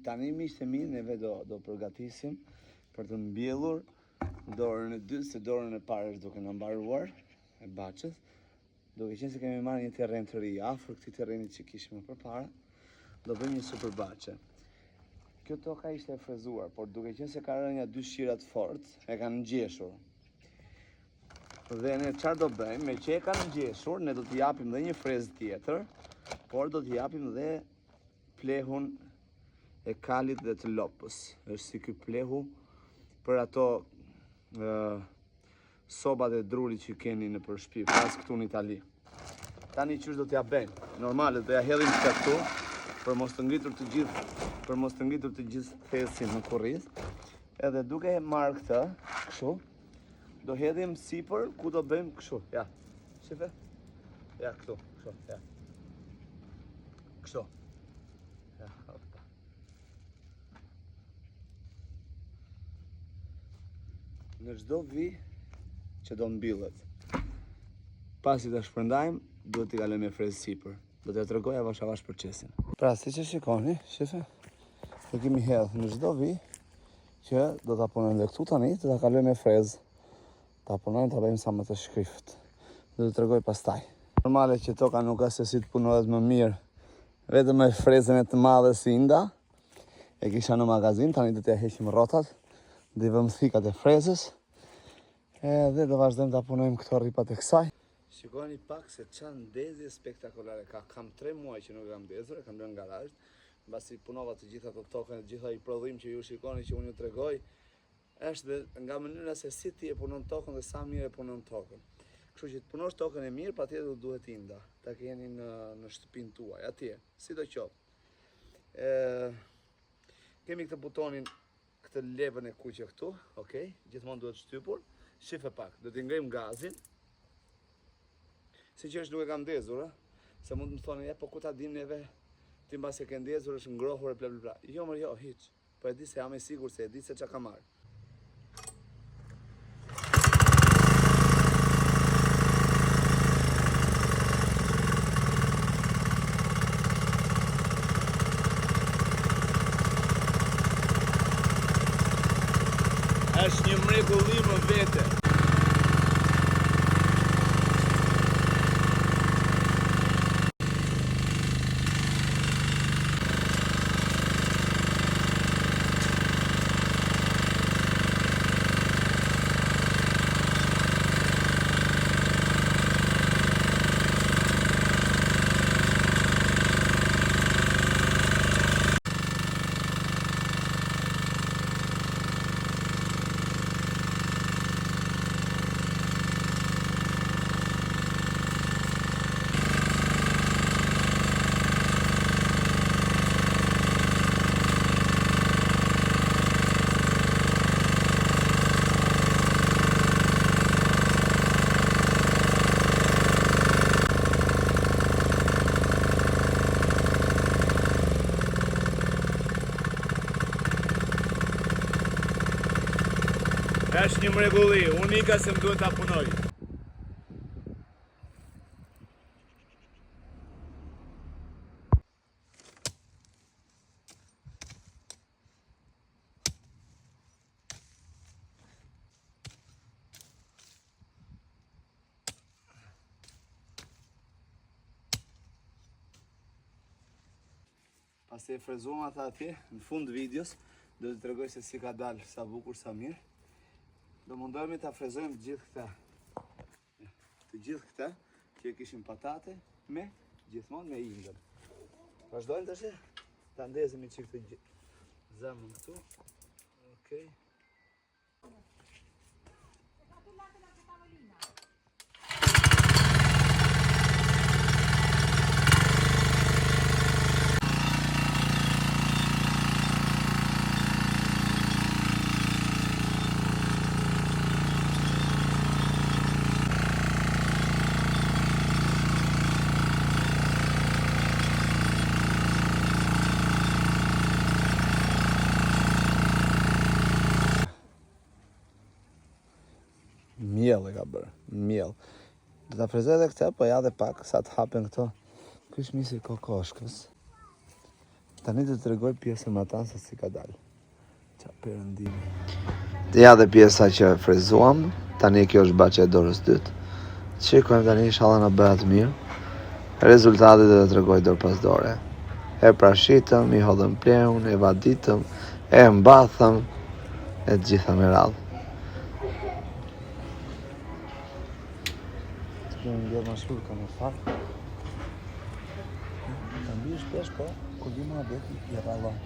Tani miqtë e mi, neve do përgatisim për të mbjellur dorën e dytë, se dorën e parë është duke në mbaruar e Baçës. Duke qenë se kemi marrë një terren të ri afër këtij terreni që kishim më përpara, do bëjmë një super Baçe. Kjo toka ishte e frezuar, por duke qenë se ka rënja dy shira të fortë, e kanë ngjeshur. Dhe ne çfarë do bëjmë? Me që e kanë ngjeshur, ne do t'i japim dhe një frezë tjetër, por do t'i japim dhe plehun e kalit dhe të lopës. Është si ky plehu për ato sobat e drurit që keni në për shtëpi, pas këtu në Itali. Tani qysh do t'ja bëjmë? Normale do ja hedhim këtu për mos të ngritur të gjithë thesin në kurriz. Edhe duke marrë këtë, kështu, do hedhim sipër ku do bëjmë kështu. Ja. Shife? Ja, këtu, kështu, ja. Kështu. Ja, opa. Në çdo vi që do mbillet, pasi ta shpërndajmë, duhet t'i kalojmë me frezë sipër. Do t'ja tregoj avash procesin. Pra, siç e shikoni, shife, do kemi hedhë në çdo vi që do ta punojmë dhe këtu tani, do ta kalojmë me frezë. Ta punojmë, ta bëjmë sa më të shkrift. Do t'ju tregoj pastaj. Normale që toka nuk ka se si të punohet më mirë, vetëm me frezën e të madhe si nda. E kisha në magazin, tani do t'ja heqim rrotat, do i vëmë thikat e frezës. Dhe do vazhdojmë ta punojmë këto rripat e kësaj. Shikoni pak se çan ndezje spektakolare ka. Kam 3 muaj që nuk kam ndezur, e kam lënë në garazh. Mbasi punova të gjitha ato tokën, të gjitha i prodhim që ju shikoni që unë ju tregoj, është dhe nga mënyra se si ti e punon tokën dhe sa mirë e punon tokën. Kështu që të punosh tokën e mirë, patjetër duhet inda. Ta keni në shtëpinë tuaj, atje, sidoqoftë. Kemi këtë butonin, këtë levën e kuqe këtu, okay? Gjithmonë duhet shtypur. Shife pak, do t'i ngrejmë gazin. Si që është nuk e kam ndezur, se mund të më thoni, po ku ta dim neve, ti mbasi e ke ndezur, është ngrohur e bla bla bla. Jo, mërë jo, hiq. Po e di se jam e sigur se e di se çka ka marrë. Është një mrekulli më vete. Është një mrekulli, unika se më duhet ta punoj. Pasi e frezuam ata atje, në fund videos, do të tregoj se si ka dalë, sa bukur, sa mirë. Do mundohemi ta frezojmë të gjithë këta që e kishim patate me gjithmonë me indër. Vazhdojmë tash ta ndezemi çik të zemrën këtu. Okej. Miell e ka bërë, miell. Do ta frezoj edhe këtë, po ja dhe pak sa të hapen këto kishmisi kokoshkës. Tani të tregoj pjesën më tanë se si ka dalë. Qa perëndimi. Ja dhe pjesa që frezuam, tani kjo është bache e dorës dytë. Shikojmë tani inshallah na bëhet mirë. Rezultatet do të tregoj dorë pas dore. E prashitëm, i hodhëm pleun, e vaditëm, e mbathëm, e të gjitha me radhë. Të kemi ndjerë ma shurka në fakt. Të mbi shpesh, po, kur vi ma deti, i rrallon.